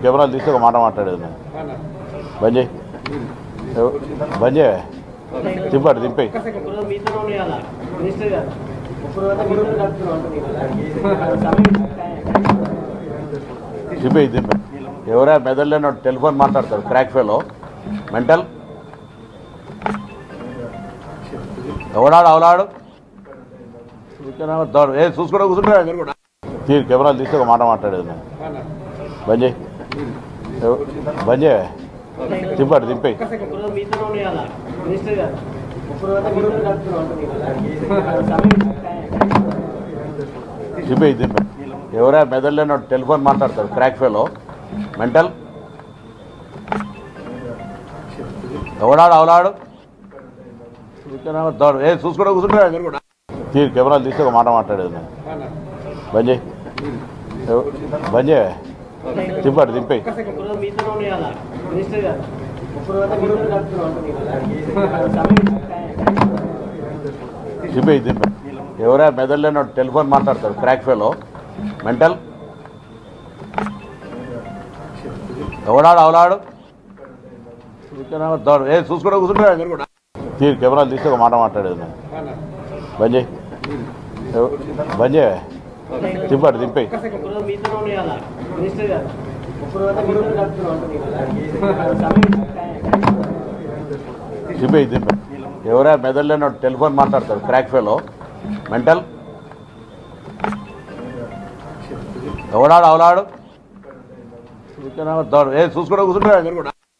కెమెరాలు తీసి ఒక మాట మాట్లాడేది నేను బంద్ చేయి బంద్ చేయ దింపాడు దింపేయి దింపేయి దింపే ఎవరా మెదడులేనో టెలిఫోన్ మాట్లాడతారు క్రాక్ ఫెలో మెంటల్ ఎవడాడు అవలాడు చూసుకుంటా కూర్చుంటా మీరు కూడా కెమెరాలు తీసి ఒక మాట మాట్లాడేది నేను బంద్ చేయి బంద్ చేయ దింపాడు దింపేయి దింపేయి దింపే ఎవరా మెదడులేనో టెలిఫోన్ మాట్లాడతారు క్రాక్ ఫెలో మెంటల్ ఎవడాడు అవలాడు చూసుకుంటా కూర్చుంటా మీరు కూడా కెమెరాలు తీసి ఒక మాట మాట్లాడేది నేను బంద్ చేయి బంద్ చేయ దింపాడు దింపేయి దింపేయి దింపే ఎవరా మెదడులేనో టెలిఫోన్ మాట్లాడతారు క్రాక్ ఫెలో మెంటల్ ఎవడాడు అవలాడు చూసుకుంటా కూర్చుంటా మీరు కూడా కెమెరాలు తీసి ఒక మాట మాట్లాడేది నేను బంద్ చేయి బంద్ చేయ దింపాడు దింపేయి దింపేయి దింపే ఎవరా మెదడులేనో టెలిఫోన్ మాట్లాడతారు క్రాక్ ఫెలో మెంటల్ ఎవడాడు అవలాడు చూసుకుంటా కూర్చుంటా మీరు కూడా